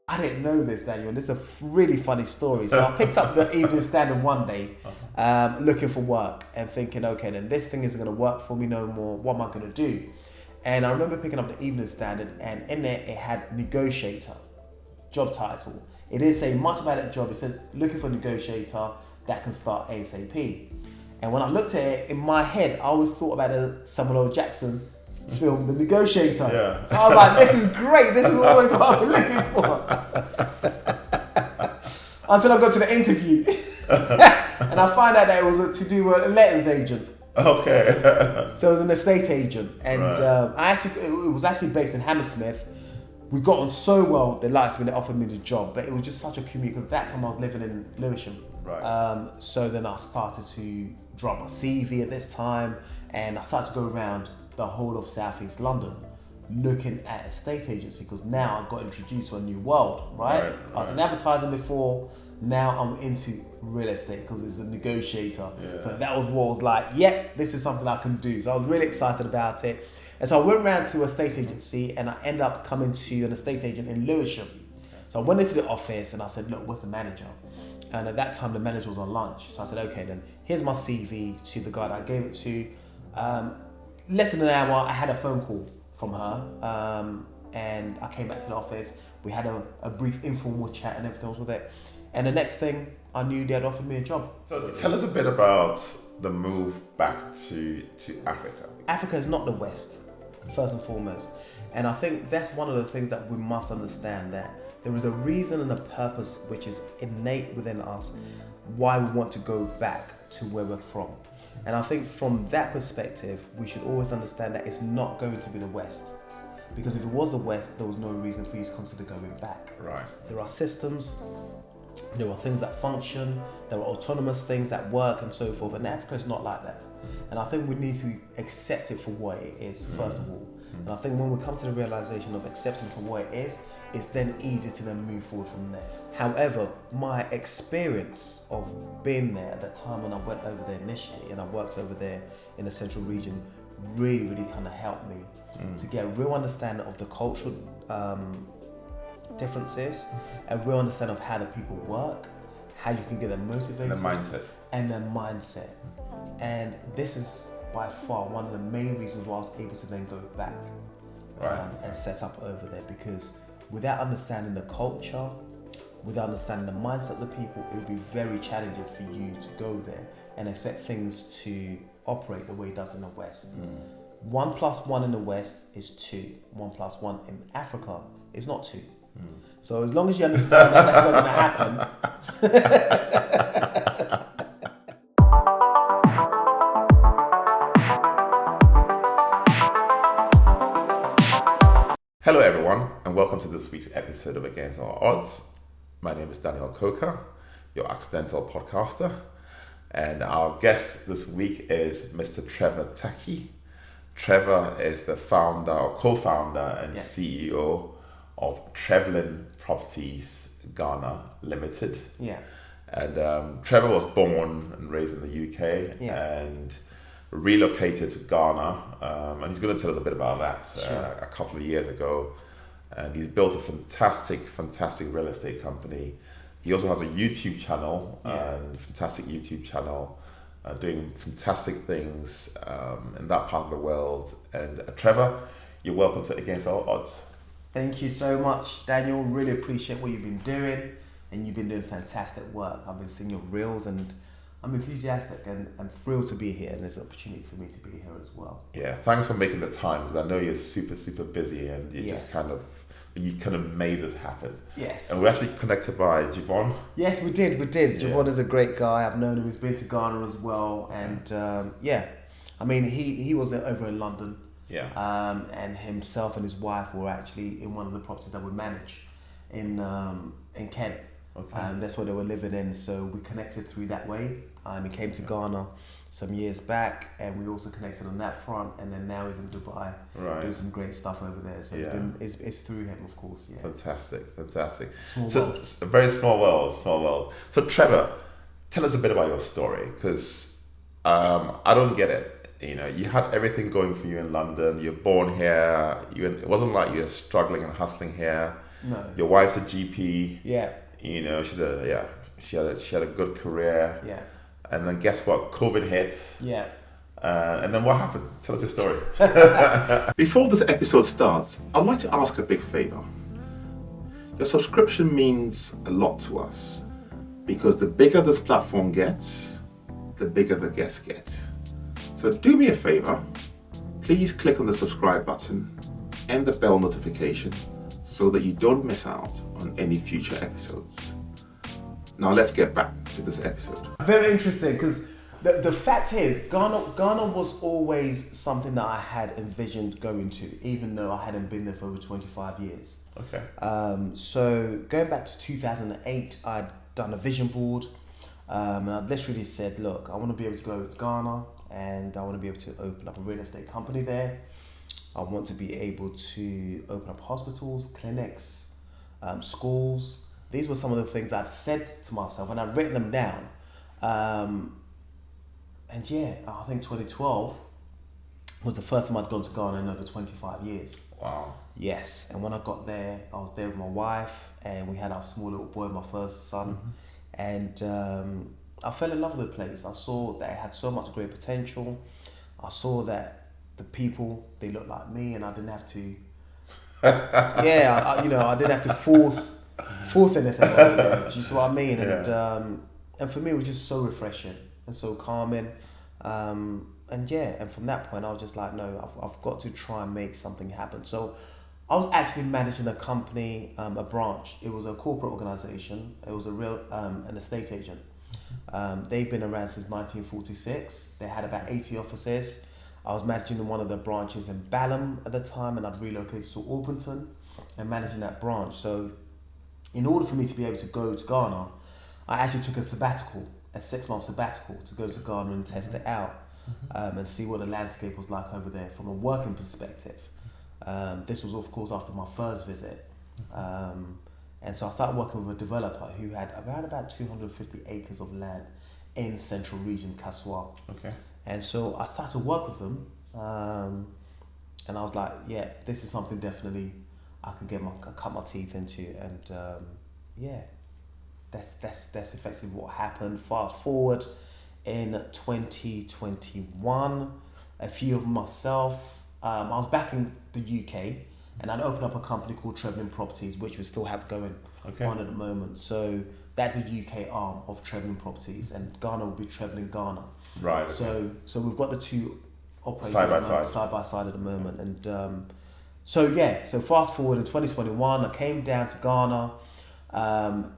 I didn't know this, Daniel. This is a really funny story. So I picked up the Evening Standard one day, looking for work and thinking, okay, then this thing isn't going to work for me no more. What am I going to do? And I remember picking up the Evening Standard, and in there it had negotiator, job title. It didn't say much about that job. It says looking for a negotiator that can start ASAP. And when I looked at it, in my head, I always thought about a Samuel L. Jackson film, The Negotiator. Yeah. So I was like, this is great. This is always what I've been looking for. Until I got to the interview. And I found out that it was to do with a letters agent. Okay. So it was an estate agent. And Right. it was actually based in Hammersmith. We got on so well, they liked me, they offered me the job. But it was just such a commute, because at that time I was living in Lewisham. Right. So then I started to drop my CV at this time, and I started to go around the whole of Southeast London looking at estate agency, because now I got introduced to a new world, right? I was in advertising before, now I'm into real estate because it's a negotiator. Yeah. So that was what was like, yep, this is something I can do. So I was really excited about it. And so I went around to a estate agency, and I ended up coming to an estate agent in Lewisham. So I went into the office and I said, look, what's the manager? And at that time, the manager was on lunch. So I said, okay, then here's my CV to the guy that I gave it to. Less than an hour, I had a phone call from her. And I came back to the office. We had a brief informal chat and everything was with it. And the next thing, I knew they had offered me a job. So tell us a bit about the move back to Africa. Africa is not the West, first and foremost. And I think that's one of the things that we must understand, that there is a reason and a purpose which is innate within us why we want to go back to where we're from. And I think from that perspective, we should always understand that it's not going to be the West. Because if it was the West, there was no reason for you to consider going back. Right. There are systems, there are things that function, there are autonomous things that work and so forth. And Africa is not like that. And I think we need to accept it for what it is, first of all. And I think when we come to the realization of accepting it for what it is, it's then easy to then move forward from there. However, my experience of being there at that time when I went over there initially, and I worked over there in the central region, really kind of helped me to get a real understanding of the cultural differences, a real understanding of how the people work, how you can get them motivated, and their mindset. And this is by far one of the main reasons why I was able to then go back and set up over there, because without understanding the culture, without understanding the mindset of the people, it would be very challenging for you to go there and expect things to operate the way it does in the West. 1 + 1 in the West is 2. 1 + 1 in Africa is not 2. So as long as you understand that that's not going to happen. Hello everyone, and welcome to this week's episode of Against Our Odds. My name is Daniel Coker, your accidental podcaster, and our guest this week is Mr. Trevor Tackie. Trevor is the founder or co-founder and CEO of Trevlyn Properties Ghana Limited. Yeah. And Trevor was born and raised in the UK and relocated to Ghana, and he's going to tell us a bit about that a couple of years ago. And he's built a fantastic real estate company. He also has a YouTube channel, doing fantastic things in that part of the world. And Trevor, you're welcome to Against Our Odds. Thank you so much, Daniel. Really appreciate what you've been doing, and you've been doing fantastic work. I've been seeing your reels, and I'm enthusiastic and thrilled to be here, and there's an opportunity for me to be here as well. Yeah, thanks for making the time, because I know you're super busy, and you just kind of made this happen. Yes. And we're actually connected by Javon. Yes, we did. Javon is a great guy. I've known him. He's been to Ghana as well, and I mean, he was over in London. Yeah. And himself and his wife were actually in one of the properties that we manage in Kent. Okay. That's where they were living in, so we connected through that way. He came to Ghana some years back, and we also connected on that front, and then now he's in Dubai doing some great stuff over there. So it's through him, of course. Yeah. Fantastic. Small world. It's a very small world. So Trevor, tell us a bit about your story, because I don't get it. You know, you had everything going for you in London. You're born here. It wasn't like you're struggling and hustling here. No. Your wife's a GP. Yeah. You know, she had a good career. Yeah. And then guess what? COVID hit. Yeah. And then what happened? Tell us your story. Before this episode starts, I'd like to ask a big favor. Your subscription means a lot to us because the bigger this platform gets, the bigger the guests get. So do me a favor, please click on the subscribe button and the bell notification so that you don't miss out on any future episodes. Now let's get back to this episode. Very interesting, because the fact is, Ghana was always something that I had envisioned going to, even though I hadn't been there for over 25 years. Okay. So going back to 2008, I'd done a vision board, and I literally said, look, I want to be able to go to Ghana, and I want to be able to open up a real estate company there. I want to be able to open up hospitals, clinics, schools. These were some of the things I'd said to myself, and I'd written them down. And yeah, I think 2012 was the first time I'd gone to Ghana in over 25 years. Wow. Yes, and when I got there, I was there with my wife, and we had our small little boy, my first son. Mm-hmm. And I fell in love with the place. I saw that it had so much great potential. I saw that the people, they looked like me, and I didn't have to. I didn't have to force anything. Do you see what I mean? Yeah. And for me, it was just so refreshing and so calming. And from that point, I was just like, no, I've got to try and make something happen. So I was actually managing a company, a branch. It was a corporate organization. It was an estate agent. They've been around since 1946. They had about 80 offices. I was managing one of the branches in Balham at the time, and I'd relocated to Orpington and managing that branch. So in order for me to be able to go to Ghana, I actually took a 6-month sabbatical to go to Ghana and test it out, and see what the landscape was like over there from a working perspective. This was, of course, after my first visit. And so I started working with a developer who had around about 250 acres of land in central region, Kaswa. Okay. And so I started to work with them, and I was like, yeah, this is something definitely I can cut my teeth into, and that's effectively what happened. Fast forward in 2021, a few of myself, I was back in the UK, and I'd opened up a company called Trevlyn Properties, which we still have going on at the moment. So that's a UK arm of Trevlyn Properties, and Ghana will be Trevlyn Ghana. Right. Okay. So we've got the two operating side by side at the moment, and so fast forward in 2021, I came down to Ghana,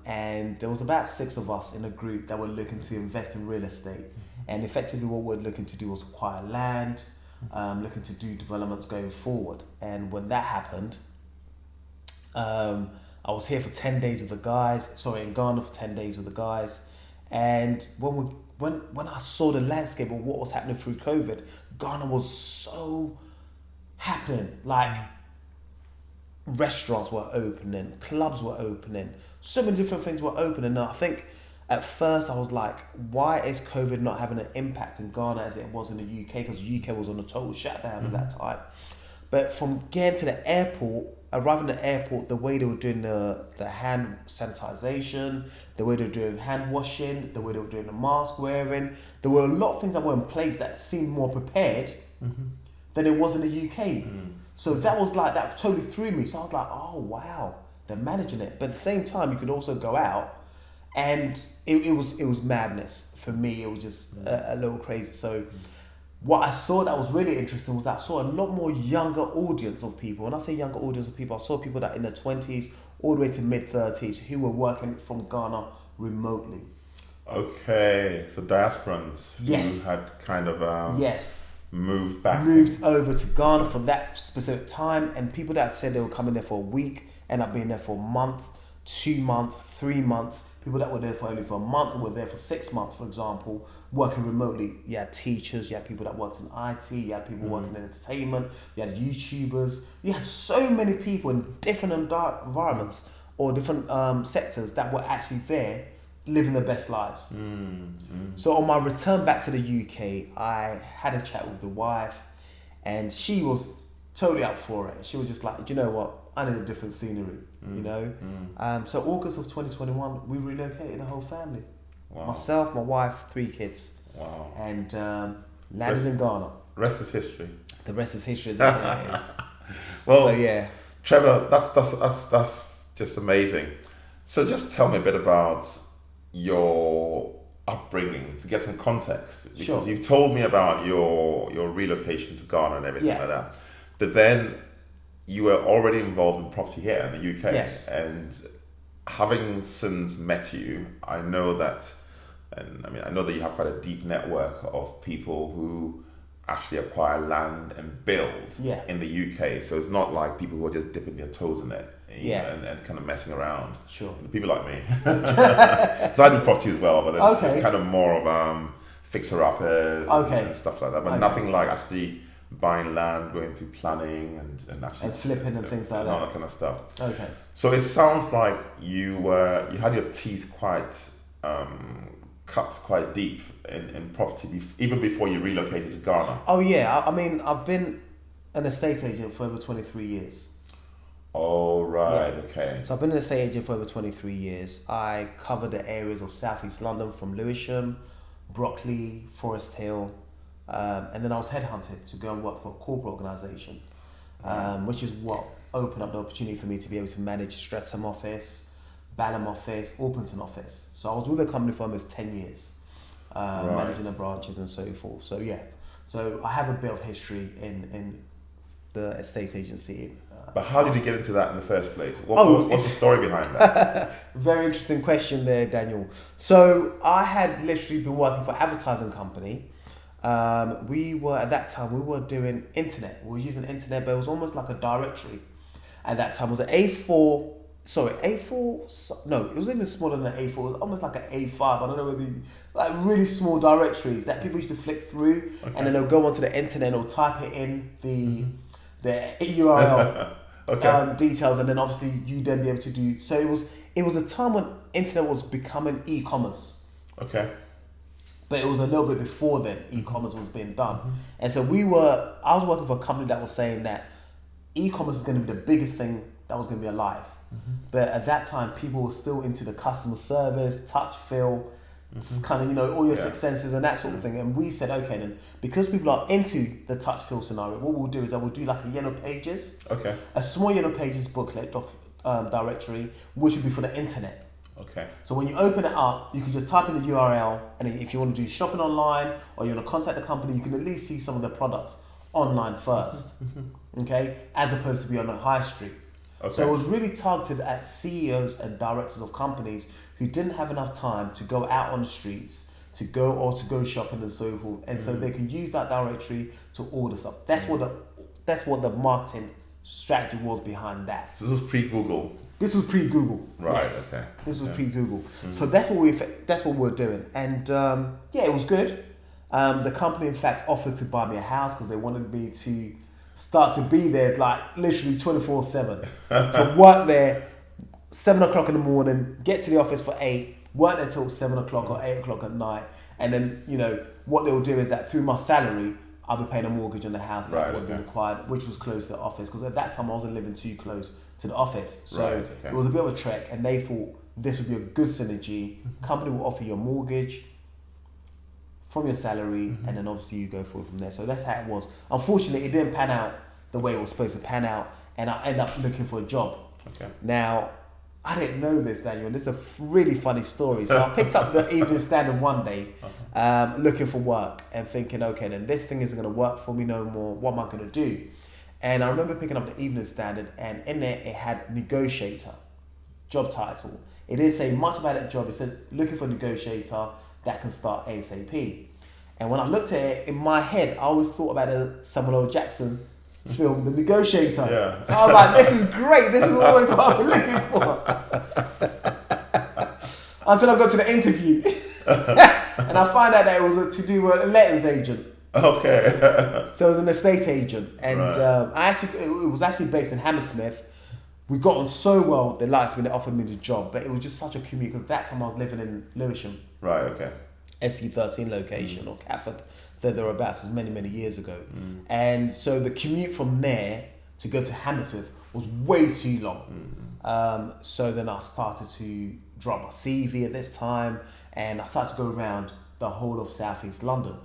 and there was about 6 of us in a group that were looking to invest in real estate, and effectively what we're looking to do was acquire land, looking to do developments going forward. And when that happened, I was here for 10 days with the guys. In Ghana for 10 days with the guys, and when I saw the landscape of what was happening through COVID, Ghana was so happening. Like, restaurants were opening, clubs were opening, so many different things were opening. And I think at first I was like, why is COVID not having an impact in Ghana as it was in the UK? Because the UK was on a total shutdown at that time. But from getting to the airport, arriving at the airport, the way they were doing the hand sanitization, the way they were doing hand washing, the way they were doing the mask wearing, there were a lot of things that were in place that seemed more prepared than it was in the UK. So that totally threw me. So I was like, oh wow, they're managing it. But at the same time, you could also go out, and it was madness. For me, it was just a little crazy. So what I saw that was really interesting was that I saw a lot more younger audience of people. When I say younger audience of people, I saw people that in their 20s all the way to mid-30s who were working from Ghana remotely. Okay, so diasporans who had kind of moved over to Ghana for that specific time, and people that said they were coming there for a week end up being there for a month, 2 months, 3 months. People that were there for only for a month were there for 6 months, for example, working remotely. You had teachers, you had people that worked in IT, you had people working in entertainment, you had YouTubers. You had so many people in different environments or different sectors that were actually there living their best lives. So on my return back to the UK, I had a chat with the wife, and she was totally up for it. She was just like, do you know what? I need a different scenery, you know? So August of 2021, we relocated the whole family. Wow. Myself, my wife, 3 kids. Wow. And landed in Ghana. Rest is history. The rest is history, as it is. Well, so yeah. Trevor, that's just amazing. So just tell me a bit about your upbringing to get some context, because you've told me about your relocation to Ghana and everything like that. But then you were already involved in property here in the UK. Yes. And having since met you, I know that you have quite a deep network of people who actually acquire land and build in the UK. So it's not like people who are just dipping their toes in it and kind of messing around. Sure. People like me. So I do property as well, but it's kind of more of fixer-uppers and stuff like that. But nothing like actually buying land, going through planning and actually... And flipping and things like that. And all that kind of stuff. Okay. So it sounds like you had your teeth quite... cut quite deep in property even before you relocated to Ghana. Oh yeah, I mean, I've been an estate agent for over 23 years. Oh right, okay. So I've been an estate agent for over 23 years. I covered the areas of Southeast London from Lewisham, Brockley, Forest Hill, and then I was headhunted to go and work for a corporate organisation, which is what opened up the opportunity for me to be able to manage Streatham office, Balham office, Orpington office. So I was with the company for almost 10 years, managing the branches and so forth. So yeah, so I have a bit of history in the estate agency. But how did you get into that in the first place? What's the story behind that? Very interesting question there, Daniel. So I had literally been working for an advertising company. We were doing internet. We were using internet, but it was almost like a directory. At that time, it was an A4. No, it was even smaller than an A4. It was almost like an A5. I don't know whether like really small directories that people used to flick through, and then they'll go onto the internet or type it in the URL details, and then obviously you then be able to do. So it was a time when internet was becoming e-commerce. Okay. But it was a little bit before then e-commerce was being done, and so I was working for a company that was saying that e-commerce is going to be the biggest thing that was going to be alive. But at that time, people were still into the customer service, touch, feel, kind of, all your six senses and that sort of thing. And we said, okay, then, because people are into the touch, feel scenario, what we'll do is we'll do like a yellow pages, a small yellow pages booklet, directory, which would be for the internet. Okay. So when you open it up, you can just type in the URL, and if you want to do shopping online or you want to contact the company, you can at least see some of the products online first, okay, as opposed to be on the high street. Okay. So it was really targeted at CEOs and directors of companies who didn't have enough time to go out on the streets, to go shopping and so forth, and so they can use that directory to order stuff. That's what the marketing strategy was behind that. So this was pre-Google. This was pre-Google. Right. Yes. Okay. This was pre-Google. So that's what we're doing, and it was good. The company, in fact, offered to buy me a house because they wanted me to start to be there, like literally 24/7, to work there 7 o'clock in the morning, get to the office for 8, work there till 7 o'clock or 8 o'clock at night, and then what they'll do is that through my salary, I'll be paying a mortgage on the house that would be required, which was close to the office, because at that time I wasn't living too close to the office, so it was a bit of a trek, and they thought this would be a good synergy. Company will offer you a mortgage from your salary, and then obviously you go forward from there. So that's how it was. Unfortunately, it didn't pan out the way it was supposed to pan out, and I ended up looking for a job. Okay. Now, I didn't know this, Daniel, and this is a really funny story. So I picked up the Evening Standard one day, looking for work, and thinking, okay, then this thing isn't going to work for me no more. What am I going to do? And I remember picking up the Evening Standard, and in there it had negotiator, job title. It didn't say much about that job. It says looking for a negotiator that can start ASAP. And when I looked at it, in my head, I always thought about the Samuel L. Jackson film, The Negotiator. Yeah. So I was like, this is great. This is always what I've been looking for. Until I got to the interview. And I find out that it was to do with a letters agent. Okay. So it was an estate agent. And it was actually based in Hammersmith. We got on so well, they liked me, they offered me the job, but it was just such a commute, because that time I was living in Lewisham. Right, okay. SE13 location, or Catford thereabouts. It was many years ago. And so the commute from there to go to Hammersmith was way too long. So then I started to drop my CV at this time, and I started to go around the whole of Southeast London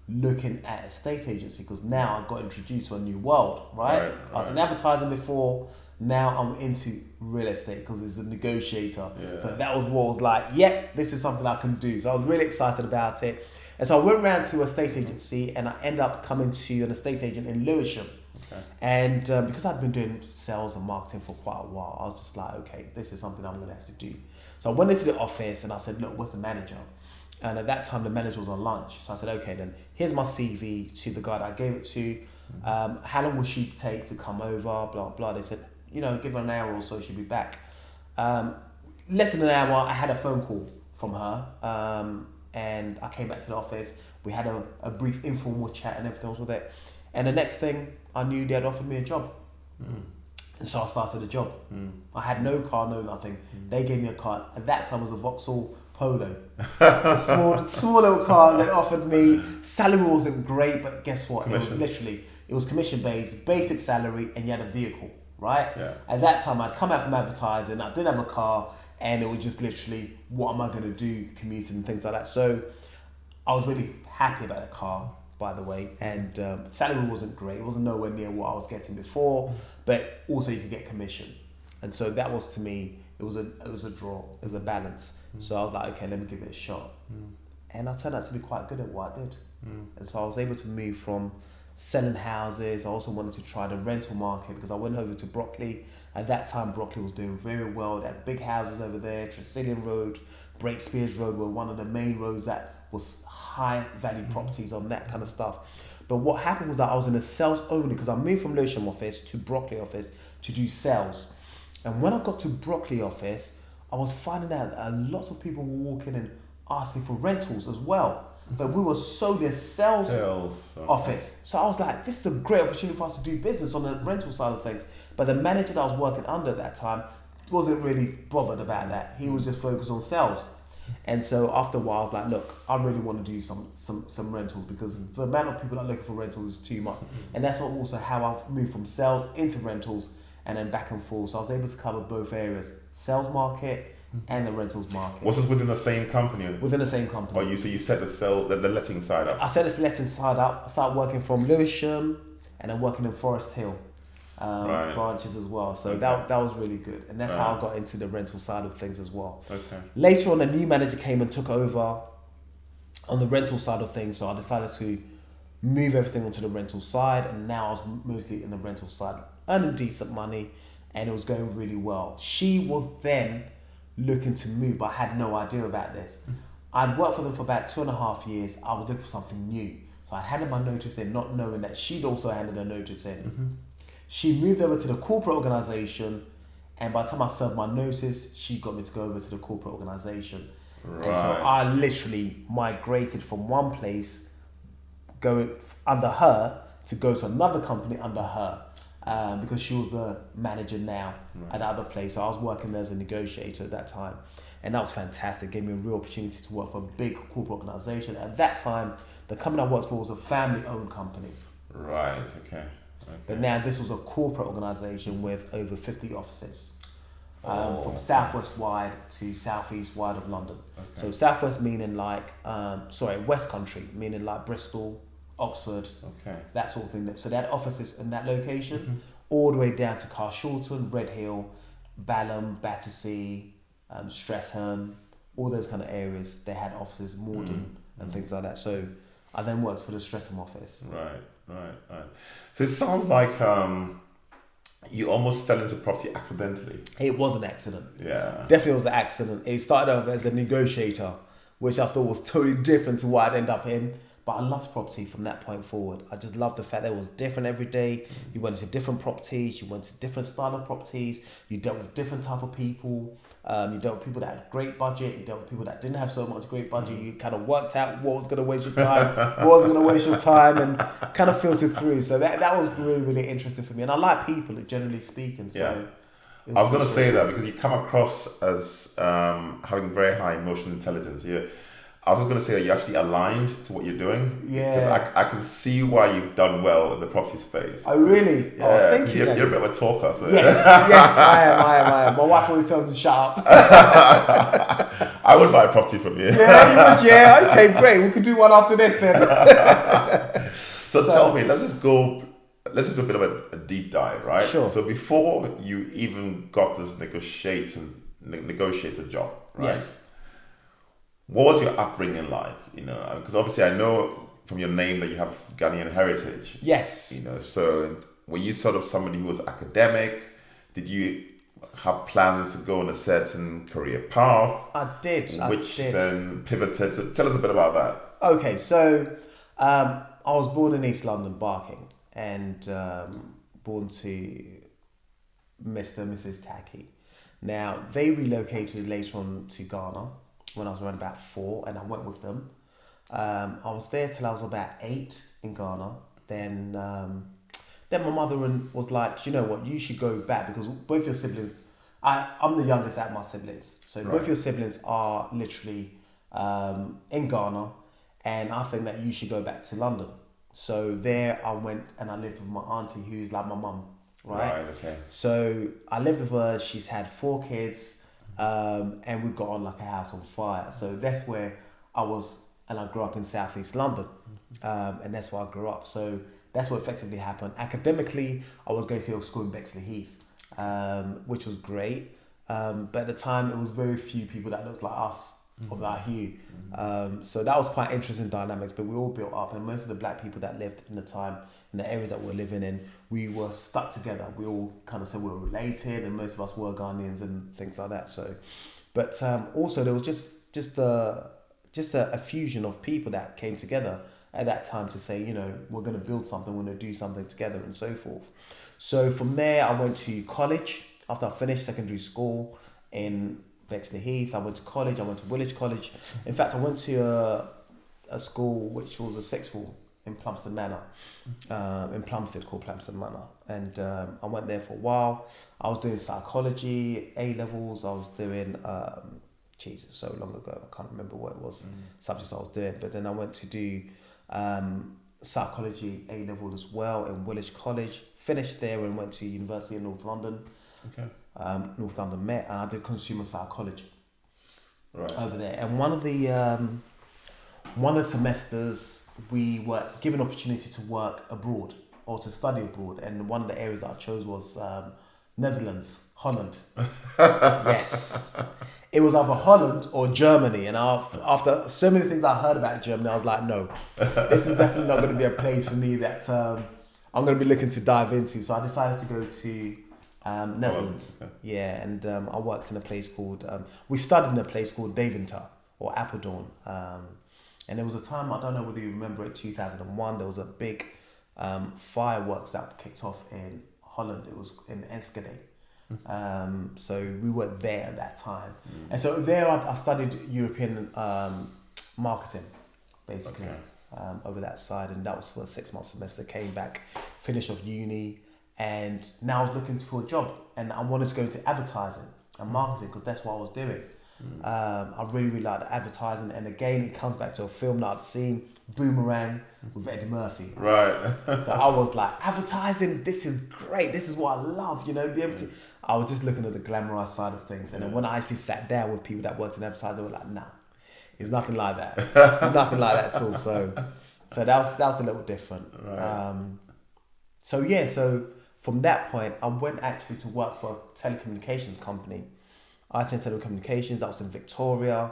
looking at estate agency, because now I got introduced to a new world, right? I was in advertising before, now I'm into real estate because it's a negotiator. So that was what was like, yep, this is something I can do. So I was really excited about it. And so I went around to a estate agency, and I ended up coming to an estate agent in Lewisham. And because I'd been doing sales and marketing for quite a while, I was just like, okay, this is something I'm going to have to do. So I went into the office and I said, look, what's the manager? And at that time, the manager was on lunch. So I said, okay, then here's my CV to the guy that I gave it to. How long will she take to come over? Blah, blah. They said, give her an hour or so, she'll be back. Less than an hour, I had a phone call from her. And I came back to the office. We had a brief informal chat and everything else with it. And the next thing, I knew they had offered me a job. And so I started a job. I had no car, no nothing. They gave me a car. At that time, it was a Vauxhall Polo. A small little car they offered me. Salary wasn't great, but guess what? It was commission based, basic salary, and you had a vehicle, right? At that time, I'd come out from advertising, I didn't have a car, and it was just literally, what am I going to do, commuting and things like that. So I was really happy about the car, by the way, and salary wasn't great. It wasn't nowhere near what I was getting before, but also you could get commission. And so that was, to me, it was a draw, it was a balance. So I was like, okay, let me give it a shot. And I turned out to be quite good at what I did. And so I was able to move from selling houses. I also wanted to try the rental market because I went over to Brockley. At that time, Brockley was doing very well. They had big houses over there. Tresillian Road, Breakspears Road were one of the main roads that was high value properties on that kind of stuff. But what happened was that I was in a sales only, because I moved from Lewisham office to Brockley office to do sales. And when I got to Brockley office, I was finding out that a lot of people were walking and asking for rentals as well. But we were solely a sales office. So I was like, this is a great opportunity for us to do business on the rental side of things. But the manager that I was working under at that time wasn't really bothered about that. He was just focused on sales. And so after a while, I was like, look, I really want to do some rentals, because the amount of people that are looking for rentals is too much. And that's also how I've moved from sales into rentals and then back and forth. So I was able to cover both areas, sales market and the rentals market. Was this within the same company? Within the same company. Oh, so you set the letting side up? I set the letting side up. I started working from Lewisham and then working in Forest Hill branches as well. So that was really good. And that's how I got into the rental side of things as well. Later on, a new manager came and took over on the rental side of things. So I decided to move everything onto the rental side. And now I was mostly in the rental side, earning decent money, and it was going really well. She was then looking to move, but I had no idea about this. I'd worked for them for about 2.5 years. I was looking for something new. So I handed my notice in, not knowing that she'd also handed her notice in. She moved over to the corporate organisation, and by the time I served my notice, she got me to go over to the corporate organisation. And so I literally migrated from one place, going under her, to go to another company under her. Because she was the manager now at the other place. So I was working there as a negotiator at that time. And that was fantastic. It gave me a real opportunity to work for a big corporate organisation. At that time, the company I worked for was a family-owned company. Right, okay. But now this was a corporate organisation with over 50 offices. From southwest wide to southeast wide of London. So southwest meaning like, West Country, meaning like Bristol, Oxford, that sort of thing. So they had offices in that location, all the way down to Carshalton, Redhill, Balham, Battersea, Streatham, all those kind of areas. They had offices, Morden and things like that. So I then worked for the Streatham office. Right. So it sounds like you almost fell into property accidentally. It was an accident. Yeah. Definitely was an accident. It started off as a negotiator, which I thought was totally different to what I'd end up in. But I loved property from that point forward. I just loved the fact that it was different every day. You went into different properties, you went to different style of properties, you dealt with different type of people, you dealt with people that had great budget, you dealt with people that didn't have so much great budget. You kind of worked out what was going to waste your time, what was going to waste your time, and kind of filtered through. So that was really, really interesting for me. And I like people, generally speaking. So I was going to say that because you come across as having very high emotional intelligence. I was just going to say that you're actually aligned to what you're doing. Yeah. Because I can see why you've done well in the property space. Oh, really? Yeah. Oh, thank you. You're a bit of a talker. So. Yes, I am. My wife always tells me to shut up. I would buy a property from you. Yeah, you would, yeah. Okay, great. We could do one after this then. So tell me, let's just do a bit of a deep dive, right? Sure. So before you even got this negotiator job, right? Yes. What was your upbringing like? Because obviously I know from your name that you have Ghanaian heritage. Yes. So were you sort of somebody who was academic? Did you have plans to go on a certain career path? I did. Then pivoted. So tell us a bit about that. Okay, so I was born in East London, Barking, and born to Mr. and Mrs. Tackie. Now, they relocated later on to Ghana when I was around about 4, and I went with them. I was there till I was about 8 in Ghana. Then my mother was like, you know what, you should go back because both your siblings, I'm the youngest out of my siblings. So both your siblings are literally in Ghana, and I think that you should go back to London. So there I went and I lived with my auntie who's like my mum, right? Okay. So I lived with her, she's had 4 kids, and we got on like a house on fire. So that's where I was, and I grew up in Southeast London, and that's where I grew up. So that's what effectively happened. Academically, I was going to school in Bexley Heath, which was great. But at the time, it was very few people that looked like us, of our hue. So that was quite interesting dynamics, but we all built up, and most of the black people that lived in the time, in the areas that we were living in, we were stuck together. We all kind of said we were related, and most of us were Ghanaians and things like that. So, but also there was just a fusion of people that came together at that time to say, we're going to build something, we're going to do something together, and so forth. So from there, I went to college. After I finished secondary school in Bexley Heath, I went to college. I went to Woolwich College. In fact, I went to a school which was a sixth form in Plumstead Manor, in Plumstead, called Plumstead Manor. And I went there for a while. I was doing psychology, A-levels. I was doing, so long ago, I can't remember what it was, subjects I was doing. But then I went to do psychology A-level as well in Woolwich College. Finished there and went to University of North London. Okay. North London Met, and I did consumer psychology over there. And one of the semesters we were given opportunity to work abroad or to study abroad, and one of the areas that I chose was Netherlands, Holland. Yes, it was either Holland or Germany, and after so many things I heard about Germany, I was like, no, this is definitely not going to be a place for me that I'm going to be looking to dive into. So I decided to go to Netherlands. Yeah, and I worked in a place called, we studied in a place called Deventer or Apeldoorn. And there was a time, I don't know whether you remember it, 2001, there was a big fireworks that kicked off in Holland. It was in Enschede. So we were there at that time. And so there I studied European marketing, basically, over that side. And that was for a 6-month semester. Came back, finished off uni, and now I was looking for a job, and I wanted to go into advertising and marketing because that's what I was doing. I really, really liked advertising, and again, it comes back to a film that I've seen, Boomerang, with Eddie Murphy. Right. So I was like, advertising, this is great. This is what I love, be able to. I was just looking at the glamorized side of things, and then when I actually sat down with people that worked in advertising, they were like, nah, it's nothing like that. It's nothing like that at all. So that was a little different. Right. So from that point, I went actually to work for a telecommunications company. IT Telecommunications, that was in Victoria,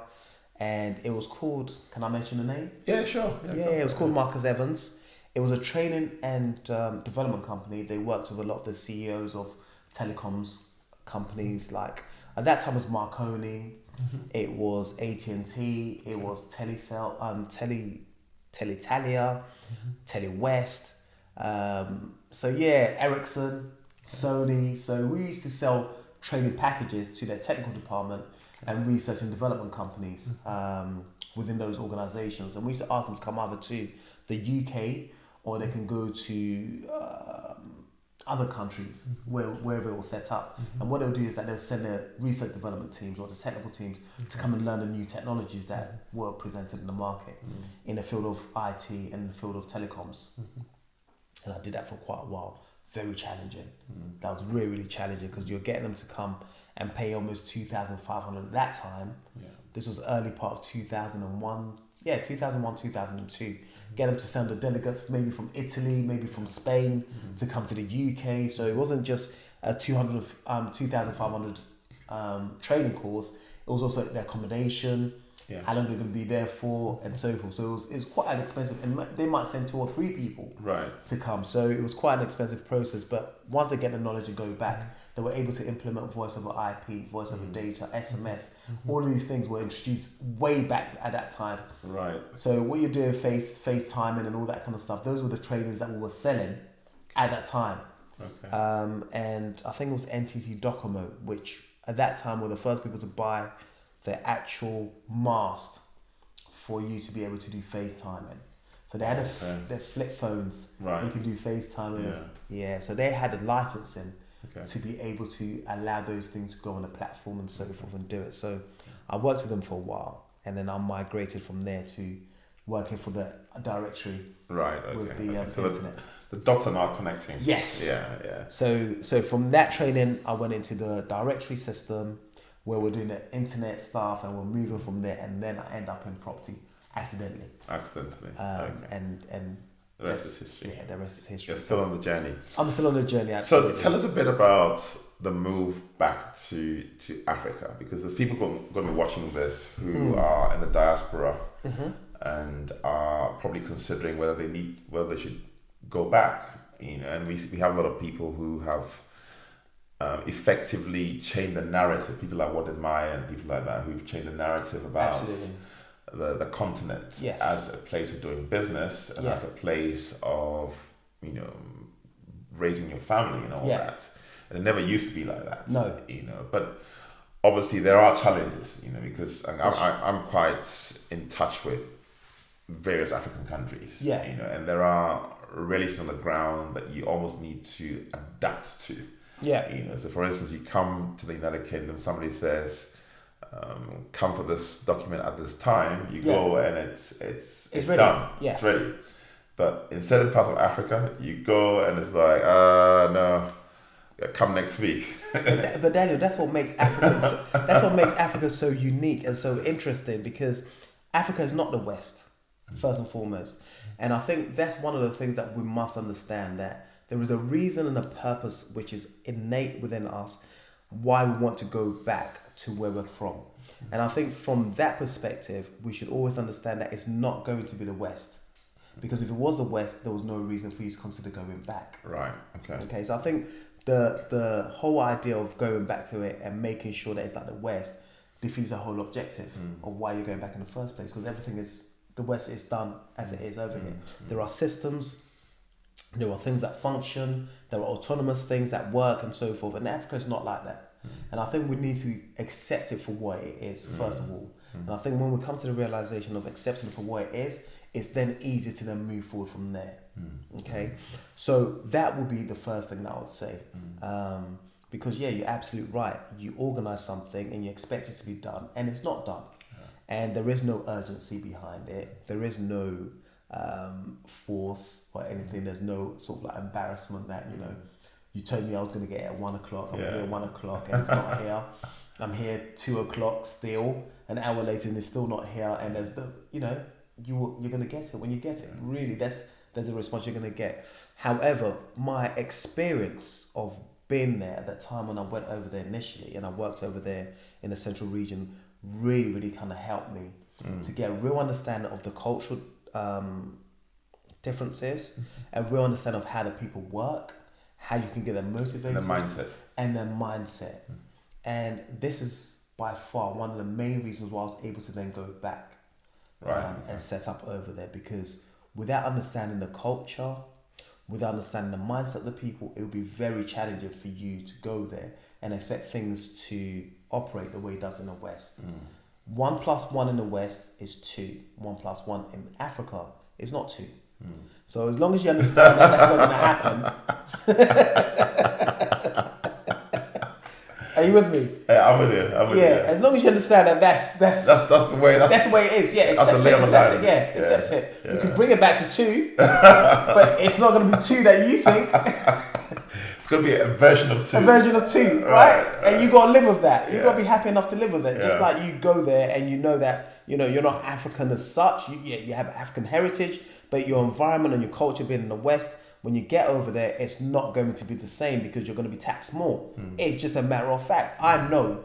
and it was called, can I mention the name? Yeah, sure. Yeah, it was called Marcus Evans. It was a training and development company. They worked with a lot of the CEOs of telecoms companies, like at that time it was Marconi, it was AT&T, it was Telecel, Telitalia, Telewest. So yeah, Ericsson, Sony. So we used to sell training packages to their technical department and research and development companies within those organizations. And we used to ask them to come either to the UK or they can go to other countries wherever it was set up. And what they'll do is that they'll send their research development teams or the technical teams to come and learn the new technologies that were presented in the market in the field of IT and the field of telecoms. And I did that for quite a while. Very challenging. That was really, really challenging because you're getting them to come and pay almost 2,500 at that time. This was early part of 2001. 2001, 2002. Get them to send the delegates maybe from Italy, maybe from Spain to come to the UK. So it wasn't just a 2,500 training course. It was also their accommodation, how long they're going to be there for, and so forth. So it was quite an expensive, and they might send 2 or 3 people to come. So it was quite an expensive process. But once they get the knowledge and go back, they were able to implement voice over IP, voice over data, SMS. All of these things were introduced way back at that time. So what you're doing, FaceTiming and all that kind of stuff, those were the trainings that we were selling at that time. And I think it was NTT Docomo, which at that time were the first people to buy the actual mast for you to be able to do FaceTiming. So they had their flip phones. You could do FaceTiming. So they had a licensing to be able to allow those things to go on a platform and so forth and do it. So I worked with them for a while, and then I migrated from there to working for the directory with the internet. The dots are now connecting. Yes. So from that training, I went into the directory system where we're doing the internet stuff, and we're moving from there, and then I end up in property accidentally. And the rest is history. Yeah, the rest is history. You're still on the journey. I'm still on the journey, absolutely. So tell us a bit about the move back to Africa, because there's people going to be watching this who are in the diaspora and are probably considering whether they should go back. And we have a lot of people who have effectively changed the narrative. People like Ward Maya and people like that who've changed the narrative about the continent as a place of doing business and as a place of raising your family and all that. And it never used to be like that. No. But obviously there are challenges, because I'm quite in touch with various African countries. And there are realities on the ground that you almost need to adapt to. So for instance, you come to the United Kingdom, somebody says, come for this document at this time, you go and it's ready. Done. It's ready. But in certain parts of Africa, you go and it's like, no, come next week. But Daniel, that's what makes Africa so unique and so interesting, because Africa is not the West, first and foremost. And I think that's one of the things that we must understand, that there is a reason and a purpose which is innate within us why we want to go back to where we're from. And I think from that perspective, we should always understand that it's not going to be the West. Because if it was the West, there was no reason for you to consider going back. Okay, so I think the whole idea of going back to it and making sure that it's like the West defeats the whole objective of why you're going back in the first place. Because the West is done as it is over here. There are systems, there are things that function, there are autonomous things that work and so forth. And Africa is not like that. And I think we need to accept it for what it is, first of all. And I think when we come to the realization of accepting it for what it is, it's then easier to then move forward from there. Okay? So that would be the first thing that I would say. Because you're absolutely right. You organize something and you expect it to be done, and it's not done. And there is no urgency behind it. There is no force or anything. There's no sort of like embarrassment that, you told me I was going to get it at 1 o'clock. I'm here at 1 o'clock and it's not here. I'm here 2 o'clock still. An hour later and it's still not here. And there's you're going to get it when you get it. Really, there's a response you're going to get. However, my experience of being there at that time when I went over there initially and I worked over there in the central region really, really kind of helped me to get a real understanding of the cultural differences, a real understanding of how the people work, how you can get them motivated, and their mindset. And this is by far one of the main reasons why I was able to then go back and set up over there, because without understanding the culture, without understanding the mindset of the people, it would be very challenging for you to go there and expect things to operate the way it does in the West. 1 + 1 in the West is 2. 1 + 1 in Africa is not 2. So as long as you understand that that's not going to happen. Are you with me? Yeah, I'm with you. As long as you understand that that's the way. That's the way it is. Yeah, accept it. Yeah, accept it. Yeah. You can bring it back to 2, but it's not going to be 2 that you think. It's going to be a version of 2. A version of 2, right? And you got to live with that. You got to be happy enough to live with it. Just like you go there and you know that you're not African as such. You have African heritage, but your environment and your culture being in the West. When you get over there, it's not going to be the same because you're going to be taxed more. It's just a matter of fact. I know,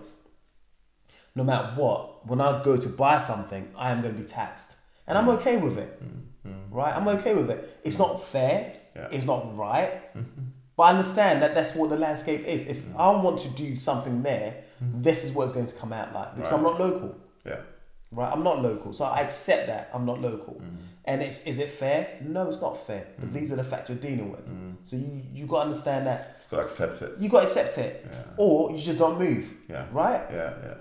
no matter what, when I go to buy something, I am going to be taxed. And I'm okay with it. Right? I'm okay with it. It's not fair. It's not right. But I understand that that's what the landscape is. If I want to do something there, this is what it's going to come out like. Because I'm not local. Yeah. Right? I'm not local. So I accept that I'm not local. And is it fair? No, it's not fair. But these are the facts you're dealing with. So you got to understand that. Just got to accept it. You got to accept it. Yeah. Or you just don't move. Yeah. Right? Yeah.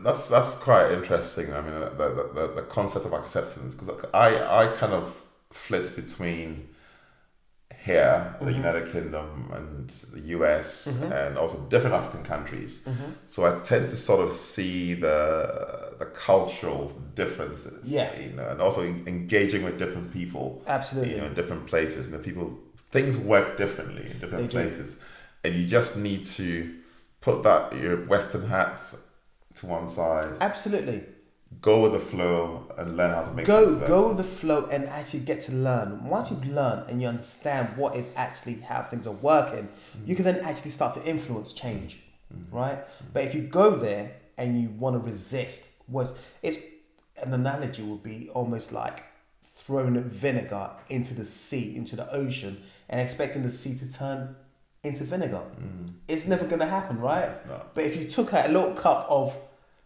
That's quite interesting. I mean, the concept of acceptance, because I kind of flit between here, the United Kingdom and the US, and also different African countries. So I tend to sort of see the cultural differences, and also engaging with different people, absolutely, in different places. Things work differently in different places, and you just need to put your Western hat to one side. Absolutely. Go with the flow and learn how to make things better. Go with the flow and actually get to learn. Once you've learned and you understand what is actually how things are working, you can then actually start to influence change, right? But if you go there and you want to resist, it's an analogy would be almost like throwing vinegar into the sea, into the ocean, and expecting the sea to turn into vinegar. It's never going to happen, right? But if you took a little cup of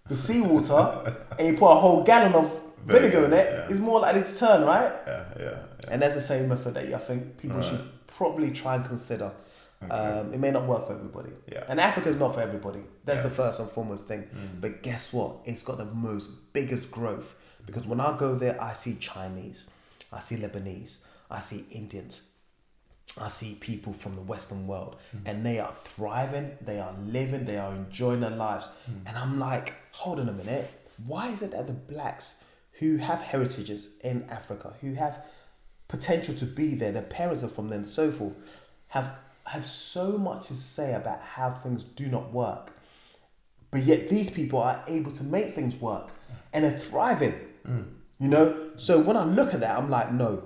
the seawater and you put a whole gallon of vinegar in it, it's more likely to turn, right? Yeah. And that's the same method that I think people should probably try and consider. Okay. It may not work for everybody. And Africa's not for everybody. That's the first and foremost thing. But guess what? It's got the biggest growth. Because when I go there, I see Chinese, I see Lebanese, I see Indians, I see people from the Western world, and they are thriving, they are living, they are enjoying their lives. And I'm like, hold on a minute. Why is it that the blacks who have heritages in Africa, who have potential to be there, their parents are from there and so forth, have so much to say about how things do not work, but yet these people are able to make things work and they're thriving, So when I look at that, I'm like, no,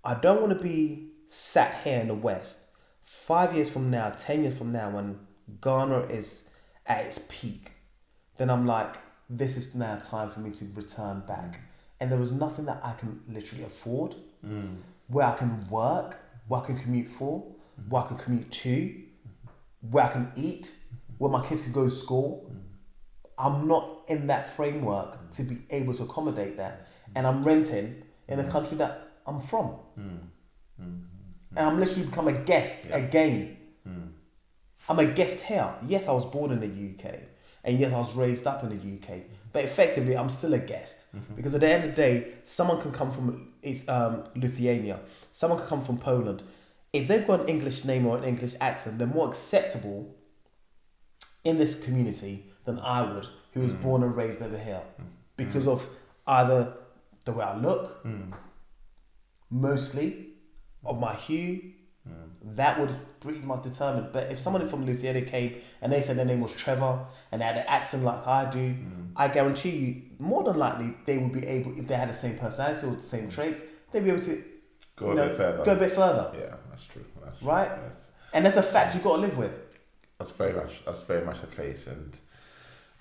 I don't want to be sat here in the West 5 years from now, 10 years from now, when Ghana is at its peak. Then I'm like, this is now time for me to return back. And there was nothing that I can literally afford, where I can work, where I can commute for, where I can commute to, where I can eat, where my kids can go to school. I'm not in that framework to be able to accommodate that. And I'm renting in the country that I'm from. And I'm literally become a guest again. I'm a guest here. Yes, I was born in the UK. And yes, I was raised up in the UK. But effectively, I'm still a guest. Because at the end of the day, someone can come from Lithuania. Someone can come from Poland. If they've got an English name or an English accent, they're more acceptable in this community than I would, who was born and raised over here. Because of either the way I look, mostly, of my hue, that would pretty much determine. But if someone from Lithuania came and they said their name was Trevor and they had an accent like I do, I guarantee you, more than likely, they would be able, if they had the same personality or the same traits, they'd be able to go a bit further. Yeah, that's true. Right? Yes. And that's a fact you've got to live with. That's very much the case. And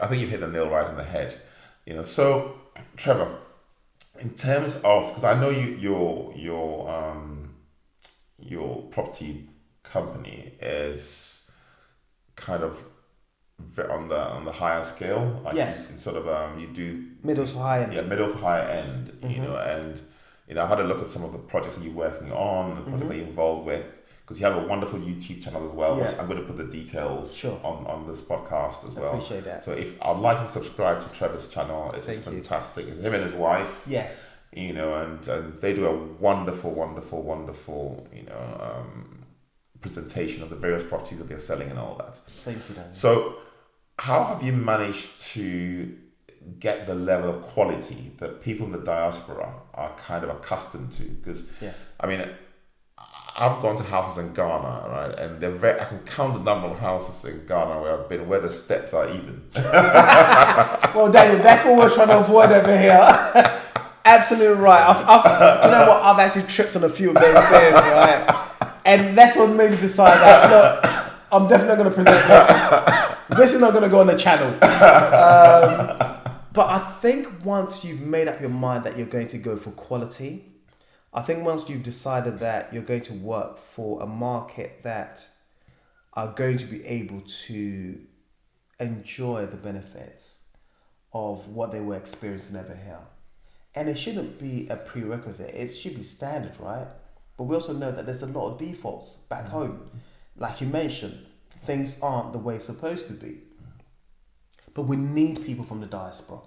I think you've hit the nail right on the head. So Trevor, in terms of, because I know your property company is kind of on the higher scale. Like yes. You do middle to high end. Yeah, middle to high end. And I've had a look at some of the projects that you're working on, the projects that you're involved with, because you have a wonderful YouTube channel as well, which I'm going to put the details on this podcast as well. I appreciate that. So if I'd like to subscribe to Trevor's channel, it's fantastic. It's him and his wife. Yes. and they do a wonderful, presentation of the various properties that they're selling and all that. Thank you, Dan. So, how have you managed to get the level of quality that people in the diaspora are kind of accustomed to? Because, yes. I mean, I've gone to houses in Ghana, right, and I can count the number of houses in Ghana where I've been, where the steps are even. Well, Daniel, that's what we're trying to avoid over here. Absolutely right. You know what? I've actually tripped on a few of those stairs, right? And that's what made me decide that, look, I'm definitely going to present this. This is not going to go on the channel. But I think once you've made up your mind that you're going to go for quality, I think once you've decided that you're going to work for a market that are going to be able to enjoy the benefits of what they were experiencing over here. And it shouldn't be a prerequisite. It should be standard, right? But we also know that there's a lot of defaults back home. Like you mentioned, things aren't the way it's supposed to be. But we need people from the diaspora.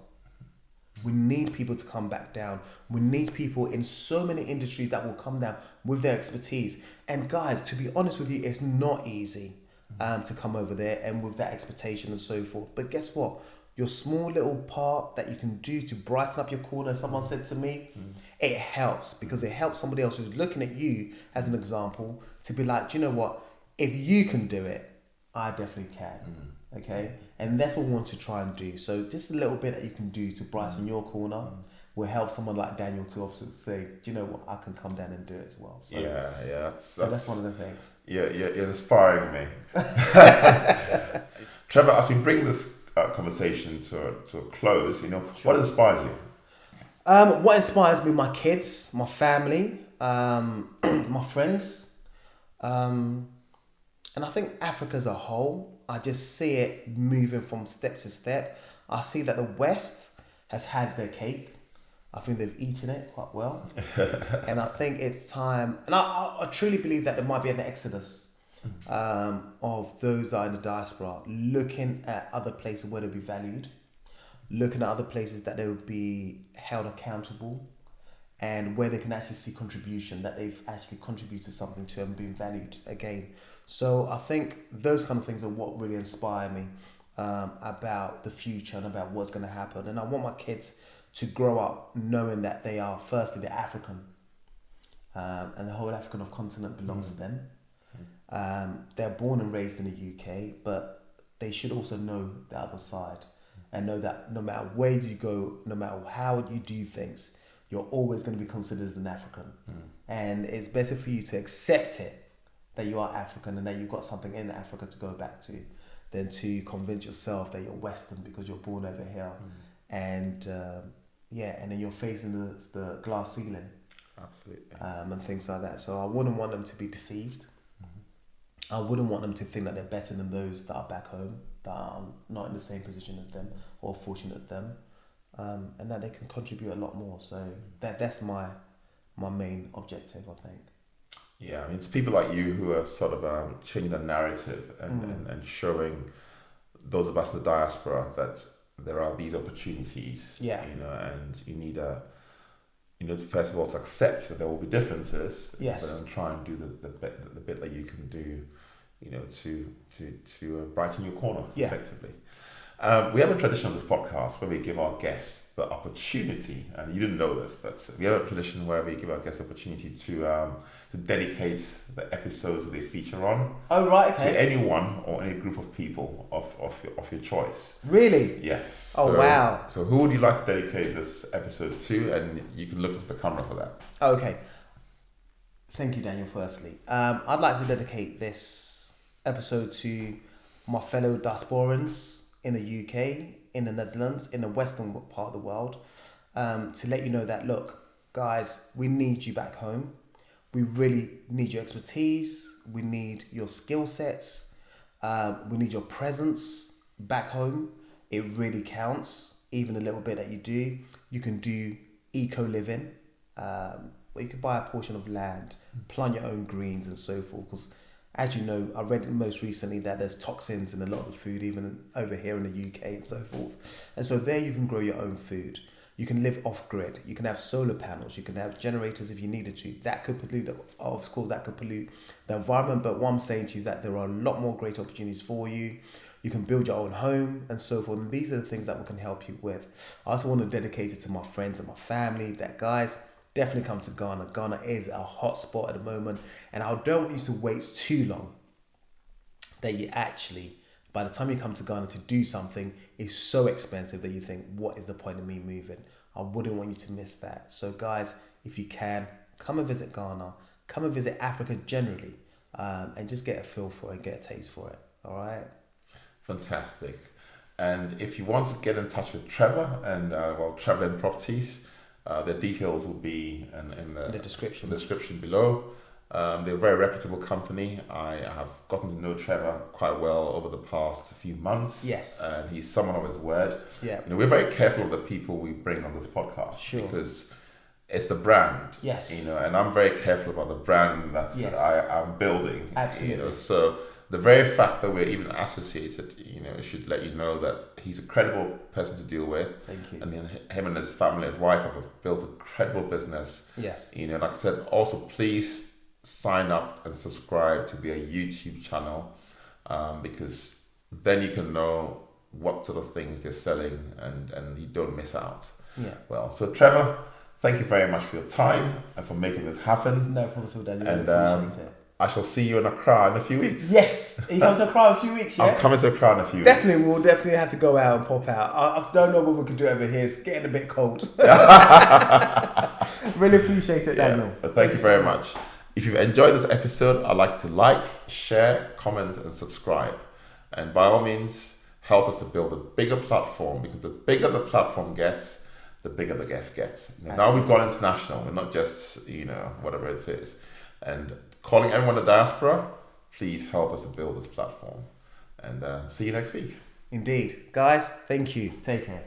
We need people to come back down. We need people in so many industries that will come down with their expertise. And guys, to be honest with you, it's not easy to come over there and with that expectation and so forth. But guess what? Your small little part that you can do to brighten up your corner, someone said to me, it helps, because it helps somebody else who's looking at you as an example to be like, do you know what? If you can do it, I definitely can. Okay? And that's what we want to try and do. So just a little bit that you can do to brighten your corner will help someone like Daniel to also say, do you know what? I can come down and do it as well. So, that's one of the things. You're inspiring me. Trevor, as we bring this conversation to a close, Sure. What inspires you? What inspires me? My kids, my family, my friends, and I think Africa as a whole. I just see it moving from step to step. I see that the West has had their cake. I think they've eaten it quite well, and I think it's time. And I truly believe that there might be an exodus of those that are in the diaspora, looking at other places where they'll be valued, looking at other places that they will be held accountable, and where they can actually see contribution, that they've actually contributed something to and been valued again. So I think those kind of things are what really inspire me about the future and about what's going to happen. And I want my kids to grow up knowing that they are, firstly, they're African, and the whole African continent belongs to them. They're born and raised in the UK, but they should also know the other side and know that no matter where you go, no matter how you do things, you're always going to be considered as an African. And it's better for you to accept it, that you are African and that you've got something in Africa to go back to, than to convince yourself that you're Western because you're born over here. And and then you're facing the glass ceiling. Absolutely. And things like that. So I wouldn't want them to be deceived. I wouldn't want them to think that they're better than those that are back home, that are not in the same position as them or fortunate as them, and that they can contribute a lot more. So that's my main objective, I think. Yeah, I mean, it's people like you who are sort of changing the narrative and showing those of us in the diaspora that there are these opportunities. Yeah. And you need first of all to accept that there will be differences. Yes. But then try and do the bit that you can do, to brighten your corner effectively. We have a tradition on this podcast where we give our guests the opportunity, and you didn't know this, but we have a tradition where we give our guests the opportunity to dedicate the episodes that they feature on. Oh, right, okay. To anyone or any group of people of your choice. Really? Yes. Oh, wow. So who would you like to dedicate this episode to? And you can look into the camera for that. Okay. Thank you, Daniel, firstly. I'd like to dedicate this episode to my fellow diasporans in the UK, in the Netherlands, in the western part of the world, to let you know that, look, guys, we need you back home. We really need your expertise. We need your skill sets. We need your presence back home. It really counts, even a little bit that you do. You can do eco-living, where you can buy a portion of land, plant your own greens and so forth, because as you know, I read most recently that there's toxins in a lot of the food, even over here in the UK and so forth. And so there you can grow your own food. You can live off grid. You can have solar panels. You can have generators if you needed to. That could pollute, of course, that could pollute the environment. But what I'm saying to you is that there are a lot more great opportunities for you. You can build your own home and so forth. And these are the things that we can help you with. I also want to dedicate it to my friends and my family that, guys, definitely come to Ghana. Ghana is a hot spot at the moment. And I don't want you to wait too long that you actually, by the time you come to Ghana to do something, it's so expensive that you think, what is the point of me moving? I wouldn't want you to miss that. So guys, if you can, come and visit Ghana, come and visit Africa generally, and just get a feel for it and get a taste for it. All right? Fantastic. And if you want to get in touch with Trevor and Trevlyn Properties, the details will be in the description below. They're a very reputable company. I have gotten to know Trevor quite well over the past few months. Yes. And he's someone of his word. Yeah. We're very careful of the people we bring on this podcast. Sure. Because it's the brand. Yes. And I'm very careful about the brand that I'm building. Absolutely. So the very fact that we're even associated, should let you know that he's a credible person to deal with. Thank you. And then him and his family, his wife, have built a credible business. Yes. Like I said, also please sign up and subscribe to their YouTube channel, because then you can know what sort of things they're selling and you don't miss out. Yeah. Well, so Trevor, thank you very much for your time and for making this happen. No problem at all, Daniel. And appreciate it. I shall see you in Accra in a few weeks. Yes. Are you coming to Accra in a few weeks, yeah? I'm coming to Accra in a few weeks. Definitely, we'll definitely have to go out and pop out. I don't know what we can do over here. It's getting a bit cold. Really appreciate it, Daniel. But thank you very much. If you've enjoyed this episode, I'd like to like, share, comment, and subscribe. And by all means, help us to build a bigger platform, because the bigger the platform gets, the bigger the guest gets. Now we've gone international. We're not just, whatever it is. And calling everyone the diaspora, please help us to build this platform. And see you next week. Indeed. Guys, thank you. Take care.